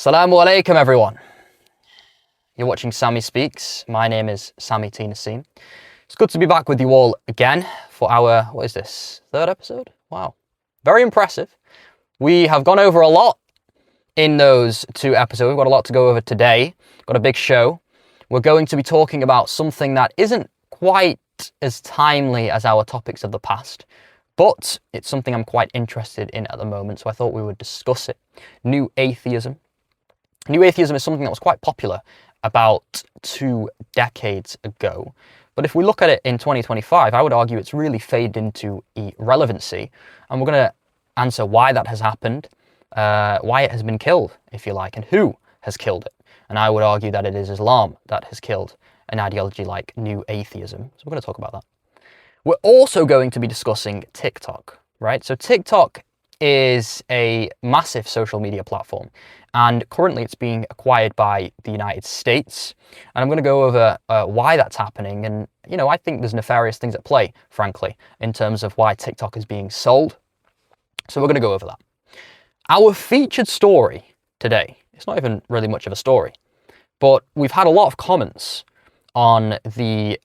Assalamu alaikum, everyone. You're watching SamiSpeaks. My name is Sami T. Naseem. It's good to be back with you all again for our, what is this, third episode? Wow. Very impressive. We have gone over a lot in those two episodes. We've got a lot to go over today. Got a big show. We're going to be talking about something that isn't quite as timely as our topics of the past, but it's something I'm quite interested in at the moment, so I thought we would discuss it. New atheism. New atheism is something that was quite popular about 2 decades ago. But if we look at it in 2025, I would argue it's really faded into irrelevancy. And we're going to answer why that has happened, why it has been killed, if you like, and who has killed it. And I would argue that it is Islam that has killed an ideology like new atheism. So we're going to talk about that. We're also going to be discussing TikTok, right? So TikTok is a massive social media platform, and currently it's being acquired by the United States. And I'm going to go over why that's happening. And, you know, I think there's nefarious things at play, frankly, in terms of why TikTok is being sold. So we're going to go over that. Our featured story today, it's not even really much of a story, but we've had a lot of comments on the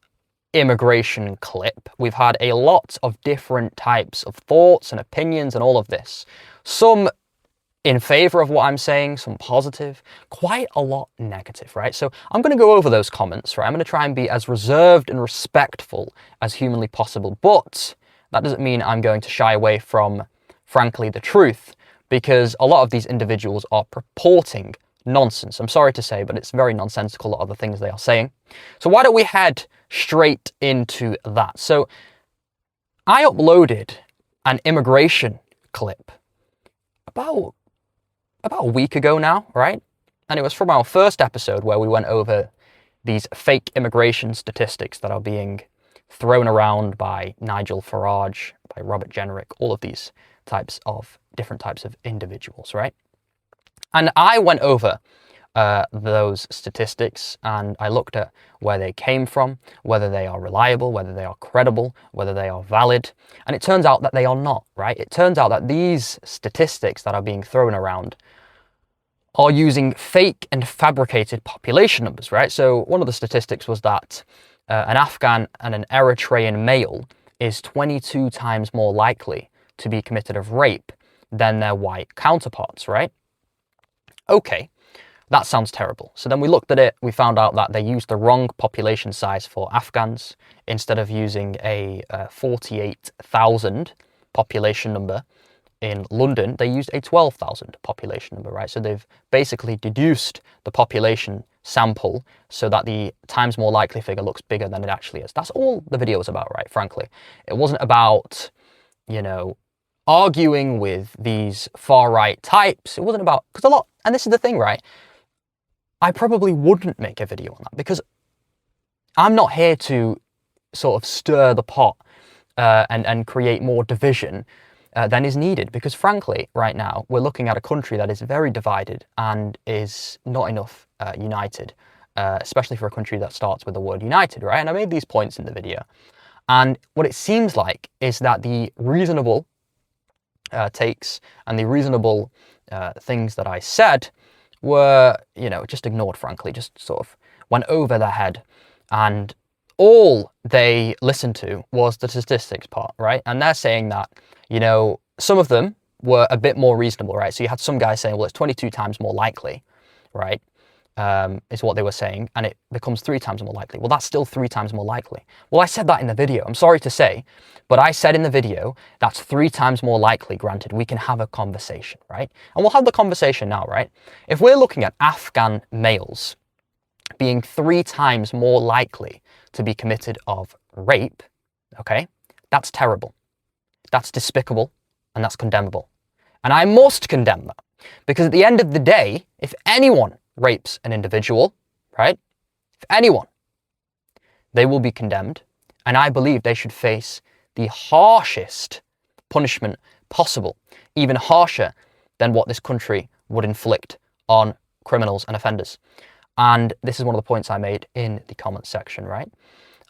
immigration clip. We've had a lot of different types of thoughts and opinions and all of this. Some in favor of what I'm saying, some positive, quite a lot negative, right? So I'm going to go over those comments, right? I'm going to try and be as reserved and respectful as humanly possible, but that doesn't mean I'm going to shy away from, frankly, the truth, because a lot of these individuals are purporting nonsense. I'm sorry to say, but it's very nonsensical, a lot of the things they are saying. So why don't we head straight into that? So I uploaded an immigration clip about a week ago now, right? And it was from our first episode where we went over these fake immigration statistics that are being thrown around by Nigel Farage, by Robert Jenrick, all of these different types of individuals, right? And I went over those statistics and I looked at where they came from, whether they are reliable, whether they are credible, whether they are valid. And it turns out that they are not, right? It turns out that these statistics that are being thrown around are using fake and fabricated population numbers, right? So one of the statistics was that an Afghan and an Eritrean male is 22 times more likely to be committed of rape than their white counterparts, right? Okay, that sounds terrible. So then we looked at it, we found out that they used the wrong population size for Afghans. Instead of using a 48,000 population number in London, they used a 12,000 population number, right? So they've basically deduced the population sample so that the times more likely figure looks bigger than it actually is. That's all the video was about, right? Frankly, it wasn't about, you know, arguing with these far-right types. It wasn't about, because a lot, and this is the thing, right? I probably wouldn't make a video on that because I'm not here to sort of stir the pot and create more division than is needed. Because frankly, right now, we're looking at a country that is very divided and is not enough united, especially for a country that starts with the word united, right? And I made these points in the video. And what it seems like is that the reasonable takes and the reasonable things that I said were, you know, just ignored, frankly, just sort of went over their head. And all they listened to was the statistics part, right? And they're saying that, you know, some of them were a bit more reasonable, right? So you had some guys saying, well, it's 22 times more likely, right? Is what they were saying, and it becomes 3 times more likely. Well, that's still 3 times more likely. Well, I said that in the video. I'm sorry to say, but I said in the video, that's 3 times more likely, granted. We can have a conversation, right? And we'll have the conversation now, right? If we're looking at Afghan males being 3 times more likely to be committed of rape, okay, that's terrible. That's despicable, and that's condemnable. And I must condemn that, because at the end of the day, if anyone rapes an individual, right? If anyone, they will be condemned, and I believe they should face the harshest punishment possible, even harsher than what this country would inflict on criminals and offenders. And this is one of the points I made in the comments section, right?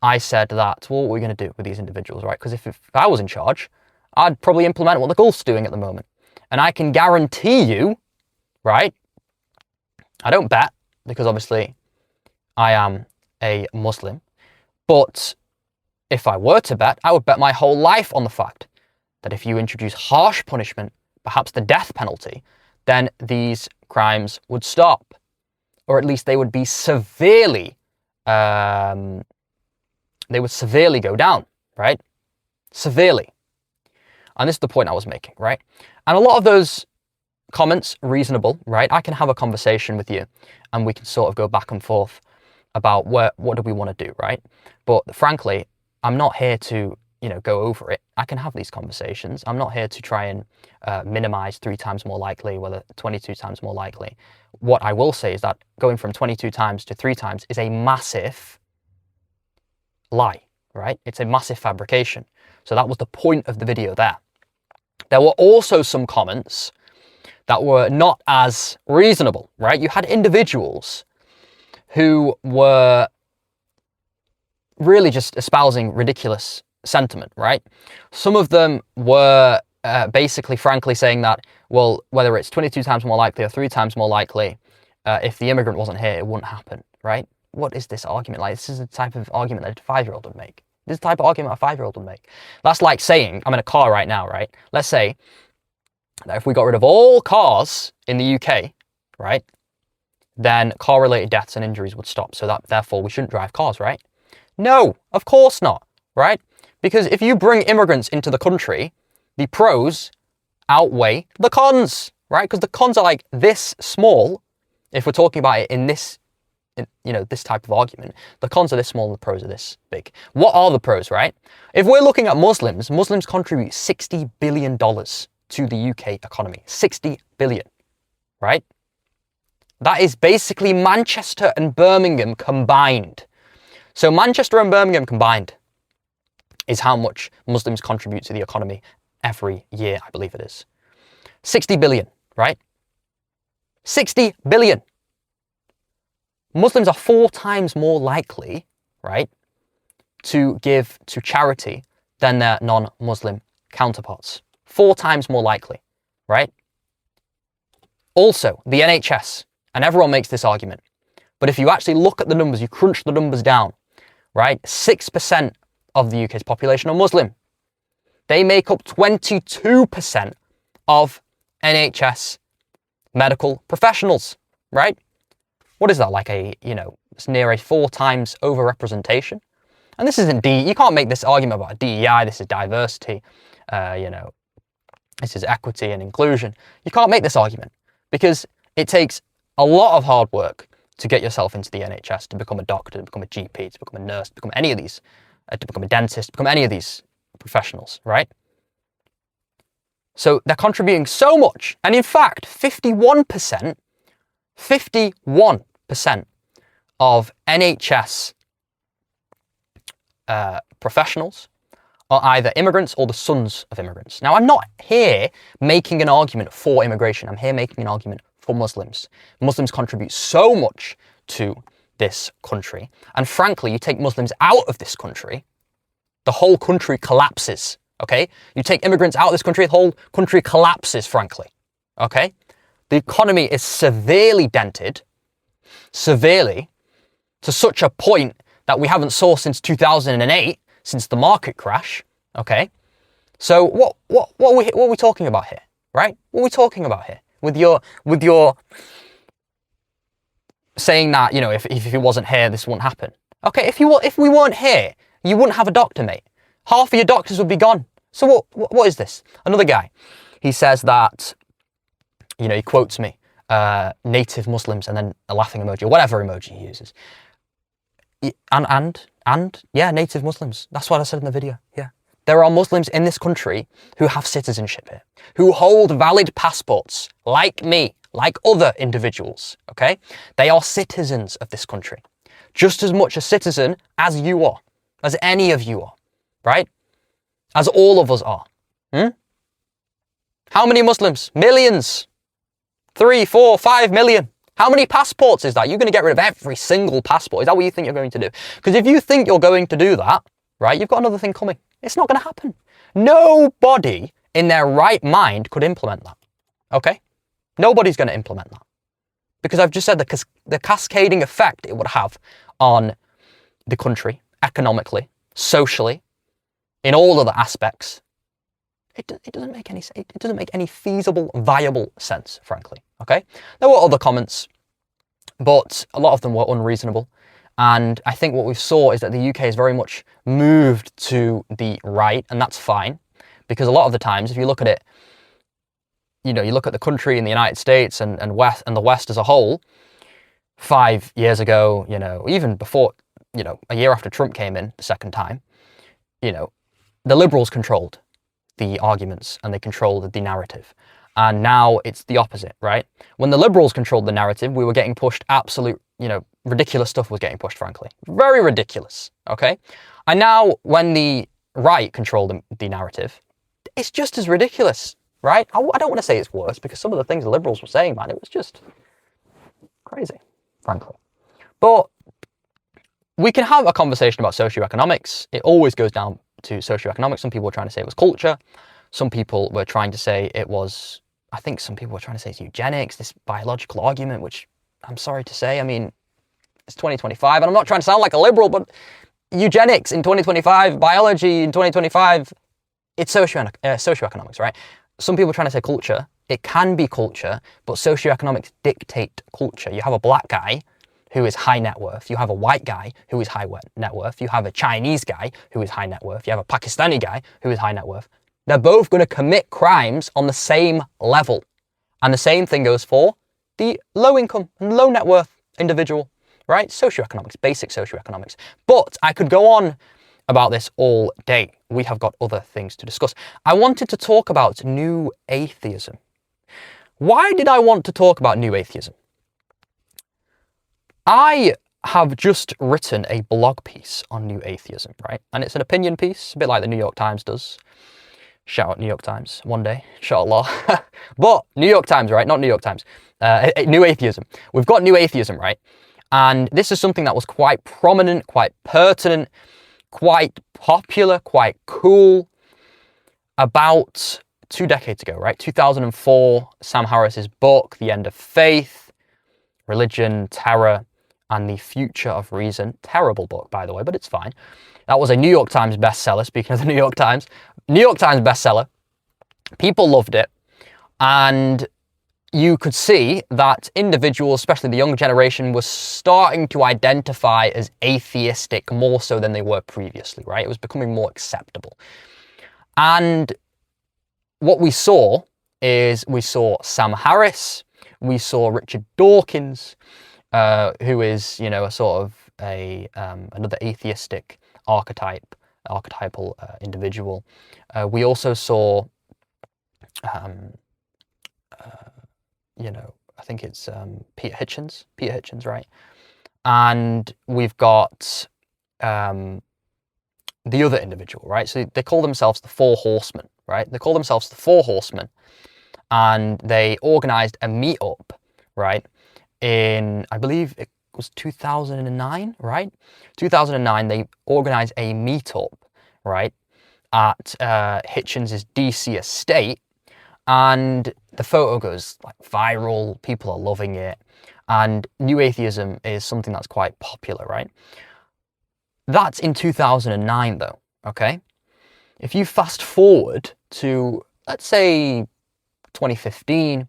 I said that, well, what are we going to do with these individuals, right? Because if I was in charge, I'd probably implement what the Gulf's doing at the moment. And I can guarantee you, right, I don't bet, because obviously I am a Muslim. But if I were to bet, I would bet my whole life on the fact that if you introduce harsh punishment, perhaps the death penalty, then these crimes would stop. Or at least they would be severely, they would severely go down, right? Severely. And this is the point I was making, right? And a lot of those comments, reasonable, right? I can have a conversation with you and we can sort of go back and forth about what do we want to do, right? But frankly, I'm not here to, go over it. I can have these conversations. I'm not here to try and minimize 3 times more likely, whether 22 times more likely. What I will say is that going from 22 times to 3 times is a massive lie, right? It's a massive fabrication. So that was the point of the video there. There were also some comments that were not as reasonable, right? You had individuals who were really just espousing ridiculous sentiment, right? Some of them were basically, frankly, saying that, well, whether it's 22 times more likely or 3 times more likely, if the immigrant wasn't here, it wouldn't happen, right? What is this argument like? This is the type of argument that a 5-year-old would make. This is the type of argument a 5-year-old would make. That's like saying, I'm in a car right now, right? Let's say that if we got rid of all cars in the UK, right, then car-related deaths and injuries would stop. So that therefore we shouldn't drive cars, right? No, of course not, right? Because if you bring immigrants into the country, the pros outweigh the cons, right? Because the cons are like this small. If we're talking about it in this, this type of argument, the cons are this small and the pros are this big. What are the pros, right? If we're looking at Muslims contribute $60 billion to the UK economy. 60 billion, right? That is basically Manchester and Birmingham combined. So Manchester and Birmingham combined is how much Muslims contribute to the economy every year, I believe it is. 60 billion, right? 60 billion. Muslims are 4 times more likely, right, to give to charity than their non-Muslim counterparts. 4 times more likely, right? Also, the NHS, and everyone makes this argument, but if you actually look at the numbers, you crunch the numbers down, right? 6% of the UK's population are Muslim. They make up 22% of NHS medical professionals, right? What is that, like it's near a 4 times overrepresentation? And this isn't you can't make this argument about DEI, this is diversity, this is equity and inclusion. You can't make this argument because it takes a lot of hard work to get yourself into the NHS, to become a doctor, to become a GP, to become a nurse, to become any of these, to become a dentist, to become any of these professionals, right? So they're contributing so much. And in fact, 51% of NHS professionals are either immigrants or the sons of immigrants. Now, I'm not here making an argument for immigration. I'm here making an argument for Muslims. Muslims contribute so much to this country. And frankly, you take Muslims out of this country, the whole country collapses, okay? You take immigrants out of this country, the whole country collapses, frankly, okay? The economy is severely dented, severely, to such a point that we haven't saw since 2008, since the market crash, okay? So what are we talking about here, right? What are we talking about here? With your saying that, if it wasn't here, this wouldn't happen. Okay, if we weren't here, you wouldn't have a doctor, mate. Half of your doctors would be gone. So what is this? Another guy, he says that, he quotes me, native Muslims, and then a laughing emoji, or whatever emoji he uses. And yeah, native Muslims. That's what I said in the video, yeah. There are Muslims in this country who have citizenship here, who hold valid passports, like me, like other individuals, okay? They are citizens of this country, just as much a citizen as you are, as any of you are, right? As all of us are. How many Muslims? Millions. 3, 4, 5 million. How many passports is that? You're going to get rid of every single passport. Is that what you think you're going to do? Because if you think you're going to do that, right, you've got another thing coming. It's not going to happen. Nobody in their right mind could implement that. Okay? Nobody's going to implement that. because I've just said the cascading effect it would have on the country, economically, socially, in all other aspects. It doesn't make any sense. It doesn't make any feasible, viable sense, frankly. Okay. There were other comments, but a lot of them were unreasonable. And I think what we saw is that the UK has very much moved to the right, and that's fine, because a lot of the times, if you look at it, you look at the country in the United States and the West as a whole, 5 years ago, even before, a year after Trump came in the second time, the Liberals controlled the arguments and they controlled the narrative. And now it's the opposite, right? When the Liberals controlled the narrative, we were getting pushed absolute, ridiculous stuff was getting pushed, frankly. Very ridiculous, okay? And now when the right controlled the narrative, it's just as ridiculous, right? I don't want to say it's worse, because some of the things the Liberals were saying, man, it was just crazy, frankly. But we can have a conversation about socioeconomics. It always goes down to socioeconomics. Some people were trying to say it was culture. Some people were trying to say it was, I think some people were trying to say it's eugenics, this biological argument, which I'm sorry to say, I mean, it's 2025, and I'm not trying to sound like a liberal, but eugenics in 2025, biology in 2025, it's socioeconomics, right? Some people are trying to say culture. It can be culture, but socioeconomics dictate culture. You have a black guy who is high net worth. You have a white guy who is high net worth. You have a Chinese guy who is high net worth. You have a Pakistani guy who is high net worth. They're both going to commit crimes on the same level. And the same thing goes for the low income and low net worth individual, right? Socioeconomics, basic socioeconomics. But I could go on about this all day. We have got other things to discuss. I wanted to talk about new atheism. Why did I want to talk about new atheism? I have just written a blog piece on new atheism, right? And it's an opinion piece, a bit like the New York Times does. Shout out New York Times one day, inshallah. But New York Times, right? Not New York Times. New atheism. We've got new atheism, right? And this is something that was quite prominent, quite pertinent, quite popular, quite cool about 2 decades ago, right? 2004, Sam Harris's book, The End of Faith, Religion, Terror, and the Future of Reason. Terrible book, by the way, but it's fine. That was a New York Times bestseller, speaking of the New York Times. New York Times bestseller. People loved it. And you could see that individuals, especially the younger generation, was starting to identify as atheistic more so than they were previously, right? It was becoming more acceptable. And what we saw is we saw Sam Harris, we saw Richard Dawkins, who is, a sort of another atheistic archetypal individual. We also saw, I think it's Peter Hitchens, right? And we've got the other individual, right? So they call themselves the Four Horsemen, right? They call themselves the Four Horsemen, and they organized a meetup, right? In, I believe it was 2009, right? 2009, they organized a meetup, right, at Hitchens' DC estate, and the photo goes like viral. People are loving it, and new atheism is something that's quite popular, right? That's in 2009, though. Okay, if you fast forward to, let's say, 2015,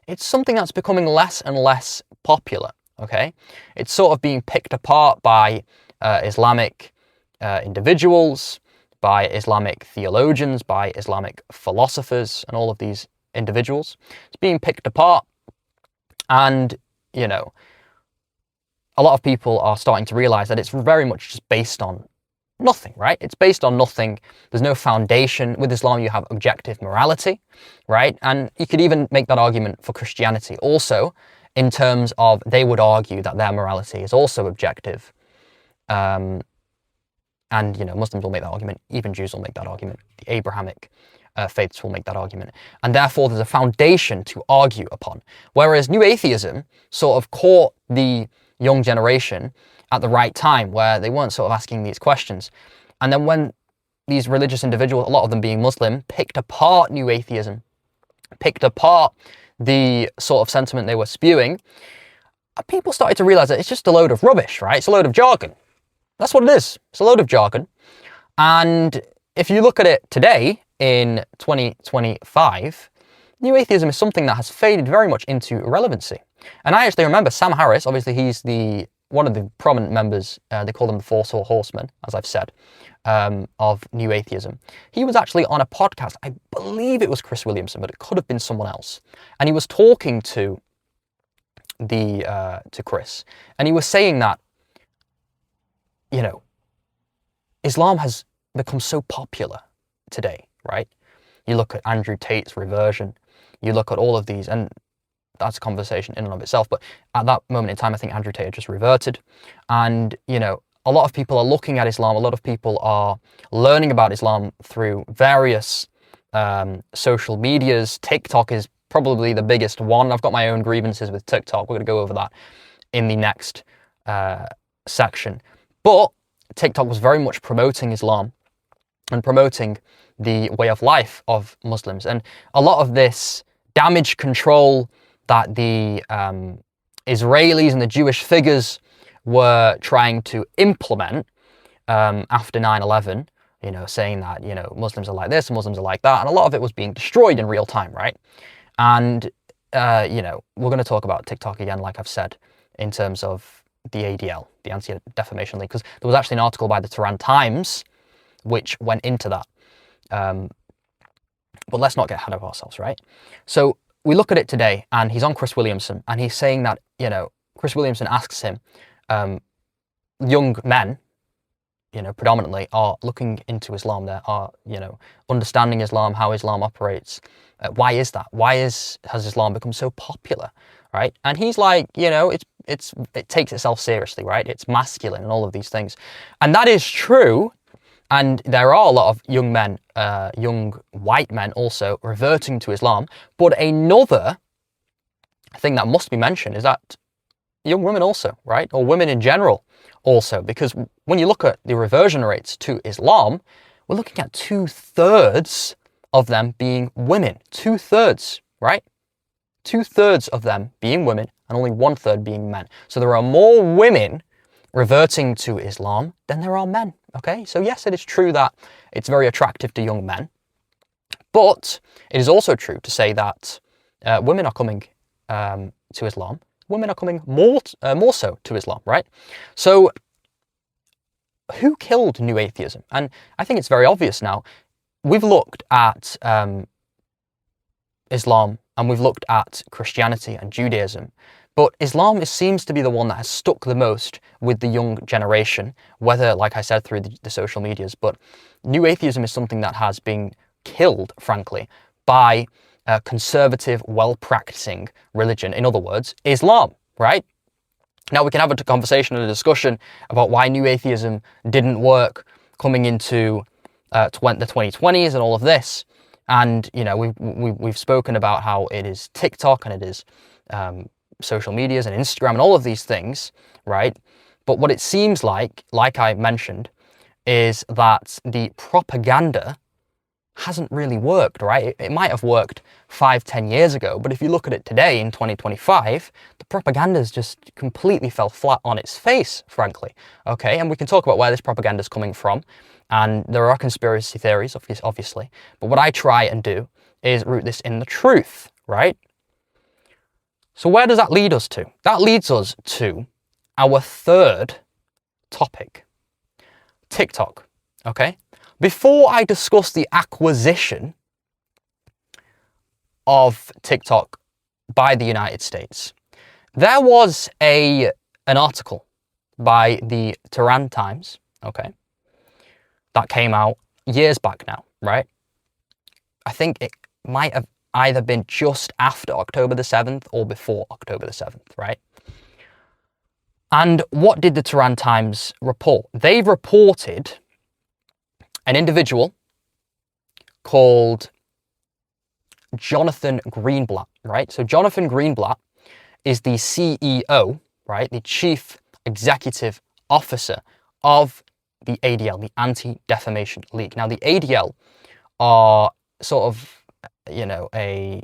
it's something that's becoming less and less popular, okay? It's sort of being picked apart by Islamic individuals, by Islamic theologians, by Islamic philosophers, and all of these individuals. It's being picked apart, and, a lot of people are starting to realize that it's very much just based on nothing, right? It's based on nothing. There's no foundation. With Islam, you have objective morality, right? And you could even make that argument for Christianity also, in terms of they would argue that their morality is also objective. And, Muslims will make that argument. Even Jews will make that argument. The Abrahamic faiths will make that argument. And therefore, there's a foundation to argue upon. Whereas new atheism sort of caught the young generation at the right time, where they weren't sort of asking these questions. And then when these religious individuals, a lot of them being Muslim, picked apart new atheism, picked apart the sort of sentiment they were spewing, people started to realize that it's just a load of rubbish, right? It's a load of jargon. That's what it is. It's a load of jargon. And if you look at it today in 2025, new atheism is something that has faded very much into irrelevancy. And I actually remember Sam Harris, obviously he's one of the prominent members, they call them the Four Horsemen, as I've said, of new atheism. He was actually on a podcast, I believe it was Chris Williamson, but it could have been someone else. And he was talking to Chris, and he was saying that, you know, Islam has become so popular today, right? You look at Andrew Tate's reversion, you look at all of these, and that's a conversation in and of itself, but at that moment in time, I think Andrew Tate had just reverted. And, you know, a lot of people are looking at Islam, a lot of people are learning about Islam through various social medias. TikTok is probably the biggest one. I've got my own grievances with TikTok. We're going to go over that in the next section. But TikTok was very much promoting Islam and promoting the way of life of Muslims. And a lot of this damage control that the Israelis and the Jewish figures were trying to implement after 9/11, you know, saying that, you know, Muslims are like this and Muslims are like that. And a lot of it was being destroyed in real time, right? And, you know, we're going to talk about TikTok again, like I've said, in terms of the ADL, the Anti-Defamation League, because there was actually an article by the Tehran Times which went into that. But let's not get ahead of ourselves, right? So we look at it today, and he's on Chris Williamson, and he's saying that, you know, Chris Williamson asks him, young men, you know, predominantly are looking into Islam. They are, you know, understanding Islam, how Islam operates. Why is that? Why has Islam become so popular, right? And he's like, you know, it takes itself seriously, right? It's masculine and all of these things, and that is true. And there are a lot of young men, young white men also reverting to Islam. But another thing that must be mentioned is that young women also, right? Or women in general also, because when you look at the reversion rates to Islam, we're looking at 2/3 of them being women. 2/3, right? 2/3 of them being women and only 1/3 being men. So there are more women reverting to Islam than there are men. Okay, so yes, it is true that it's very attractive to young men, but it is also true to say that women are coming to Islam. Women are coming more so to Islam, right? So who killed new atheism? And I think it's very obvious now. We've looked at Islam and we've looked at Christianity and Judaism. But Islam seems to be the one that has stuck the most with the young generation, whether, like I said, through the social medias. But new atheism is something that has been killed, frankly, by a conservative, well-practicing religion. In other words, Islam, right? Now, we can have a conversation and a discussion about why new atheism didn't work coming into the 2020s and all of this. And, you know, we've spoken about how it is TikTok and it is social medias and Instagram and all of these things, right? But what it seems like I mentioned, is that the propaganda hasn't really worked, right? It might have worked 5-10 years ago, but if you look at it today in 2025, the propaganda's just completely fell flat on its face, frankly. Okay, and we can talk about where this propaganda is coming from, and there are conspiracy theories, obviously, but what I try and do is root this in the truth, right? So where does that lead us to? That leads us to our third topic, TikTok, okay? Before I discuss the acquisition of TikTok by the United States, there was an article by the Tehran Times, okay, that came out years back now, right? I think it might have either been just after October the 7th or before October the 7th, right? And what did the Tehran Times report? They reported an individual called Jonathan Greenblatt, right? So Jonathan Greenblatt is the CEO, right? The Chief Executive Officer of the ADL, the Anti-Defamation League. Now, the ADL are sort of, you know, I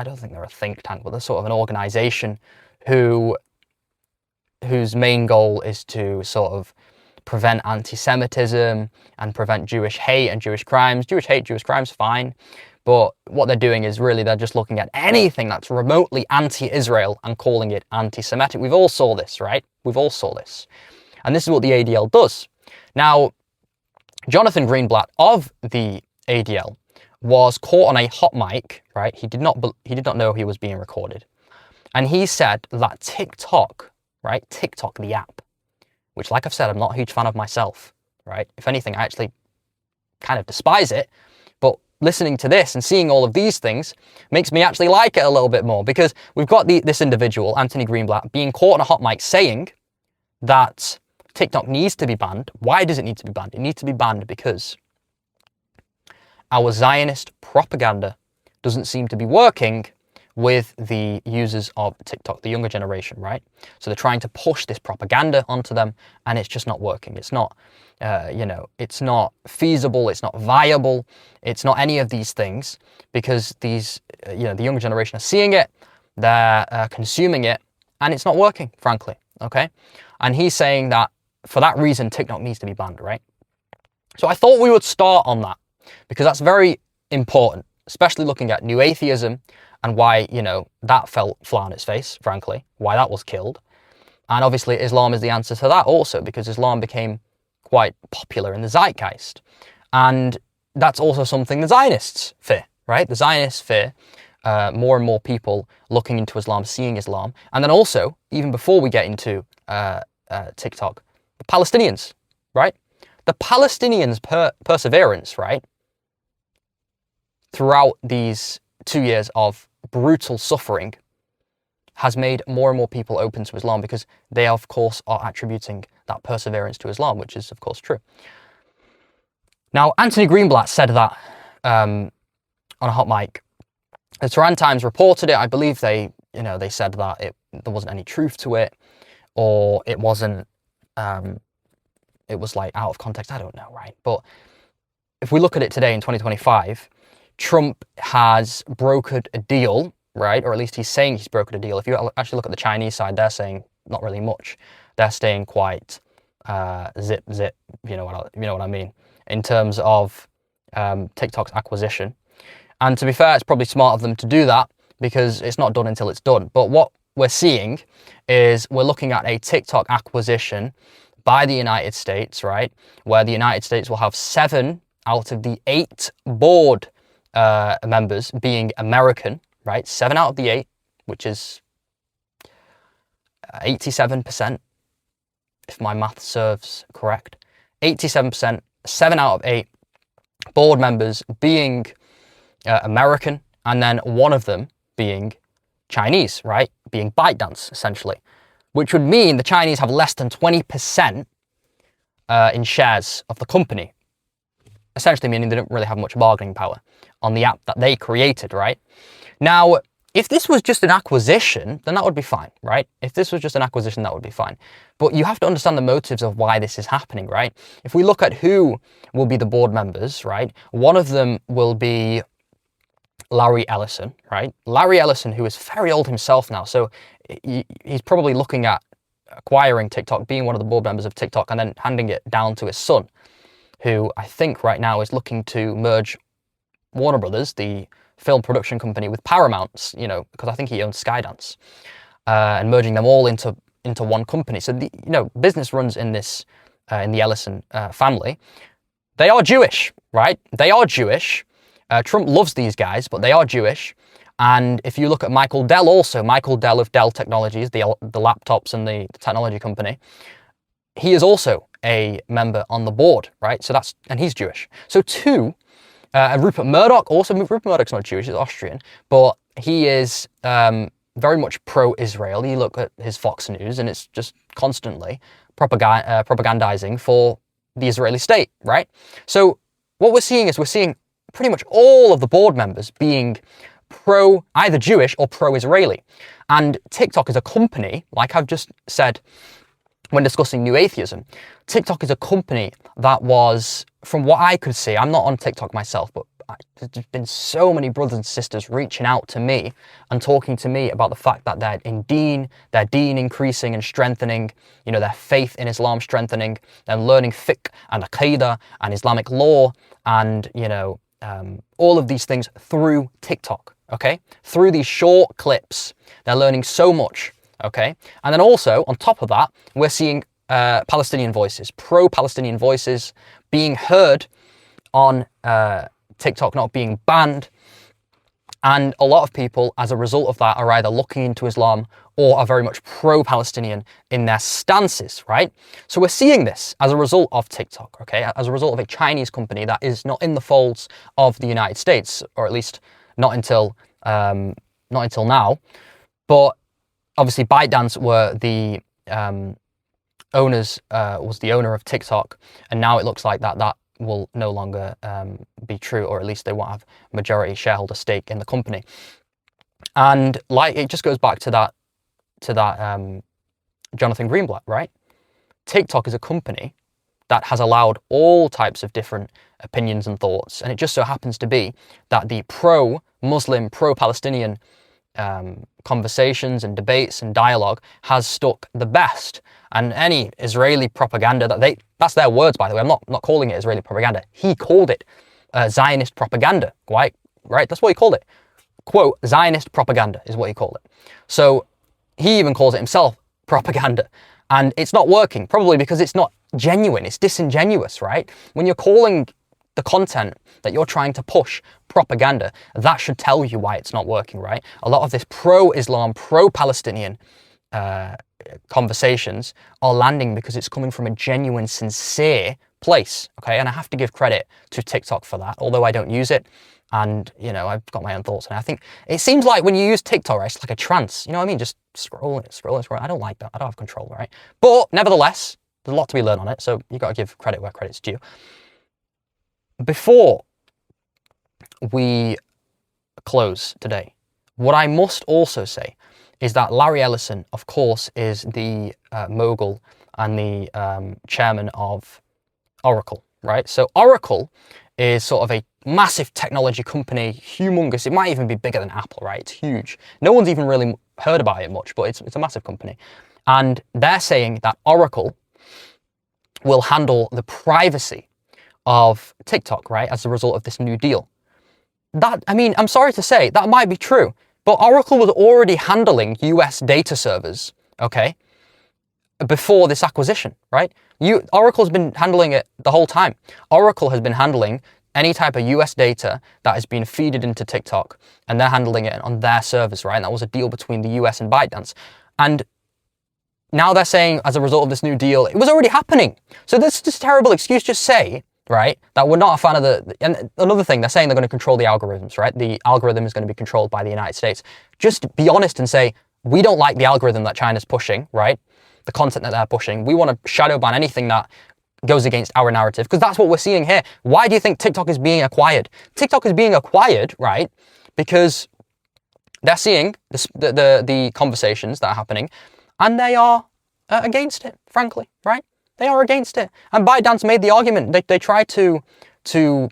don't think they're a think tank, but they're sort of an organization who whose main goal is to sort of prevent anti-Semitism and prevent Jewish hate and Jewish crimes. Jewish hate, Jewish crimes, fine. But what they're doing is really they're just looking at anything that's remotely anti-Israel and calling it anti-Semitic. We've all saw this, right? We've all saw this. And this is what the ADL does. Now, Jonathan Greenblatt of the ADL was caught on a hot mic, right? He did not know he was being recorded. And he said that TikTok, right? TikTok, the app, which, like I've said, I'm not a huge fan of myself, right? If anything, I actually kind of despise it. But listening to this and seeing all of these things makes me actually like it a little bit more, because we've got this individual, Anthony Greenblatt, being caught on a hot mic saying that TikTok needs to be banned. Why does it need to be banned? It needs to be banned because our Zionist propaganda doesn't seem to be working with the users of TikTok, the younger generation, right? So they're trying to push this propaganda onto them, and it's just not working. It's not, it's not feasible. It's not viable. It's not any of these things, because these, the younger generation are seeing it, they're consuming it, and it's not working, frankly, okay? And he's saying that for that reason, TikTok needs to be banned, right? So I thought we would start on that, because that's very important, especially looking at new atheism and why, that fell flat on its face, frankly, why that was killed. And obviously Islam is the answer to that also, because Islam became quite popular in the zeitgeist. And that's also something the Zionists fear, right? The Zionists fear more and more people looking into Islam, seeing Islam. And then also, even before we get into TikTok, the Palestinians, right? The Palestinians' perseverance, right? Throughout these 2 years of brutal suffering has made more and more people open to Islam, because they, of course, are attributing that perseverance to Islam, which is, of course, true. Now, Anthony Greenblatt said that on a hot mic. The Tehran Times reported it. I believe they said that there wasn't any truth to it, or it wasn't, it was like out of context. I don't know, right? But if we look at it today in 2025, Trump has brokered a deal, right? Or at least he's saying he's brokered a deal. If you actually look at the Chinese side, they're saying not really much. They're staying quite zip, you know what I mean, in terms of TikTok's acquisition. And to be fair, it's probably smart of them to do that, because it's not done until it's done. But what we're seeing is we're looking at a TikTok acquisition by the United States, right? Where the United States will have 7 out of the 8 board members being American, right? 7 out of the 8, which is 87%, if my math serves correct. 87%, 7 out of 8 board members being American, and then one of them being Chinese, right? Being ByteDance, essentially. Which would mean the Chinese have less than 20% in shares of the company. Essentially meaning they don't really have much bargaining power on the app that they created, right? Now, if this was just an acquisition, then that would be fine, right? If this was just an acquisition, that would be fine. But you have to understand the motives of why this is happening, right? If we look at who will be the board members, right? One of them will be Larry Ellison, right? Larry Ellison, who is very old himself now, so he's probably looking at acquiring TikTok, being one of the board members of TikTok, and then handing it down to his son, who I think right now is looking to merge Warner Brothers, the film production company, with Paramount, because I think he owns Skydance, and merging them all into one company. So business runs in this in the Ellison family. They are Jewish, right? They are Jewish. Trump loves these guys, but they are Jewish. And if you look at Michael Dell also, Michael Dell of Dell Technologies, the laptops and the technology company, he is also a member on the board, right? And he's Jewish. So and Rupert Murdoch also, Rupert Murdoch's not Jewish, he's Austrian, but he is very much pro-Israel. You look at his Fox News and it's just constantly propagandizing for the Israeli state, right? So what we're seeing pretty much all of the board members being either Jewish or pro-Israeli. And TikTok is a company, like I've just said when discussing new atheism, TikTok is a company that was, from what I could see, I'm not on TikTok myself, but there's been so many brothers and sisters reaching out to me and talking to me about the fact that their deen increasing and strengthening, you know, their faith in Islam strengthening, they're learning fiqh and aqidah and Islamic law and, you know, all of these things through TikTok, okay? Through these short clips, they're learning so much, okay? And then also, on top of that, we're seeing Palestinian voices, pro-Palestinian voices being heard on TikTok, not being banned. And a lot of people, as a result of that, are either looking into Islam or are very much pro-Palestinian in their stances, right? So we're seeing this as a result of TikTok, okay? As a result of a Chinese company that is not in the folds of the United States, or at least not until now. But obviously ByteDance were the was the owner of TikTok, and now it looks like that will no longer be true, or at least they won't have majority shareholder stake in the company. And like, it just goes back to that Jonathan Greenblatt, right? TikTok is a company that has allowed all types of different opinions and thoughts, and it just so happens to be that the pro-Muslim, pro-Palestinian conversations and debates and dialogue has stuck the best. And any Israeli propaganda that's their words, by the way, I'm not calling it Israeli propaganda. He called it Zionist propaganda, right? That's what he called it. Quote, Zionist propaganda is what he called it. So he even calls it himself propaganda. And it's not working, probably because it's not genuine, it's disingenuous, right? When you're calling the content that you're trying to push propaganda, that should tell you why it's not working, right? A lot of this pro-Islam, pro-Palestinian conversations are landing because it's coming from a genuine, sincere place, okay? And I have to give credit to TikTok for that, although I don't use it. And, you know, I've got my own thoughts. And I think it seems like when you use TikTok, right, it's like a trance. You know what I mean? Just scroll. I don't like that. I don't have control, right? But nevertheless, there's a lot to be learned on it. So you've got to give credit where credit's due. Before we close today, what I must also say is that Larry Ellison, of course, is the mogul and the chairman of Oracle, right? So Oracle is sort of a massive technology company, humongous. It might even be bigger than Apple, right? It's huge. No one's even really heard about it much, but it's a massive company. And they're saying that Oracle will handle the privacy of TikTok, right, as a result of this new deal. That, I mean, I'm sorry to say, that might be true, but Oracle was already handling US data servers, okay, before this acquisition, right? Oracle's been handling it the whole time. Oracle has been handling any type of US data that has been feeded into TikTok, and they're handling it on their servers, right? And that was a deal between the US and ByteDance. And now they're saying, as a result of this new deal, it was already happening. So this is a terrible excuse. Just say, right, that we're not a fan of and another thing, they're saying they're going to control the algorithms, right? The algorithm is going to be controlled by the United States. Just be honest and say, we don't like the algorithm that China's pushing, right? The content that they're pushing. We want to shadow ban anything that goes against our narrative, because that's what we're seeing here. Why do you think TikTok is being acquired? TikTok is being acquired, right, because they're seeing the conversations that are happening, and they are against it, frankly, right? They are against it. And ByteDance made the argument. They tried to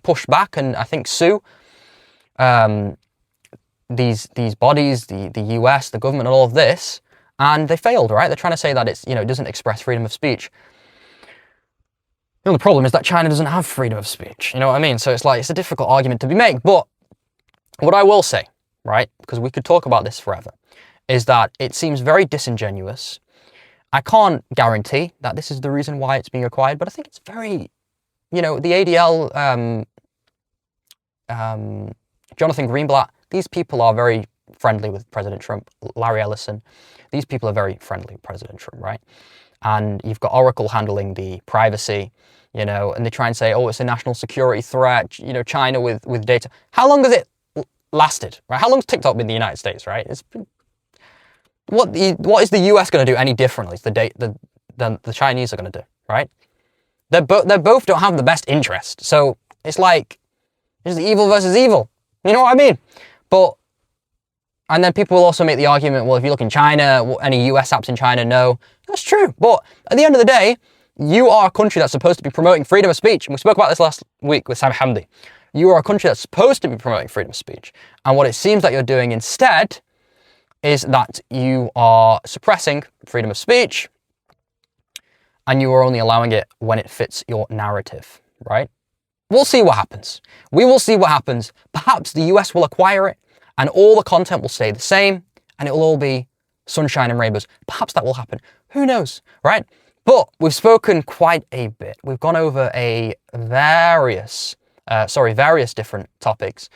push back and I think sue these bodies, the US, the government, and all of this, and they failed, right? They're trying to say that it's, you know, it doesn't express freedom of speech. The only problem is that China doesn't have freedom of speech. You know what I mean? So it's like, it's a difficult argument to be made. But what I will say, right, because we could talk about this forever, is that it seems very disingenuous. I can't guarantee that this is the reason why it's being acquired, but I think it's very, you know, the ADL, Jonathan Greenblatt, these people are very friendly with President Trump. Larry Ellison, these people are very friendly with President Trump, right? And you've got Oracle handling the privacy, you know, and they try and say, oh, it's a national security threat, you know, China with data. How long has it lasted, right? How long's TikTok been in the United States, right? It's been, what is the US going to do any differently than the Chinese are going to do, right? They both don't have the best interest. So it's like, it's evil versus evil. You know what I mean? And then people will also make the argument, well, if you look in China, any US apps in China, no. That's true. But at the end of the day, you are a country that's supposed to be promoting freedom of speech. And we spoke about this last week with Sam Hamdi, You are a country that's supposed to be promoting freedom of speech. And what it seems that you're doing instead is that you are suppressing freedom of speech and you are only allowing it when it fits your narrative, right? We'll see what happens. We will see what happens. Perhaps the US will acquire it and all the content will stay the same and it will all be sunshine and rainbows. Perhaps that will happen. Who knows, right? But we've spoken quite a bit. We've gone over various different topics,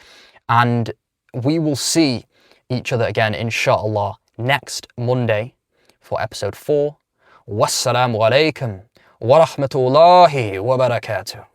and we will see each other again, inshallah, next Monday for episode 4. Wassalamu alaikum wa rahmatullahi wa barakatuh.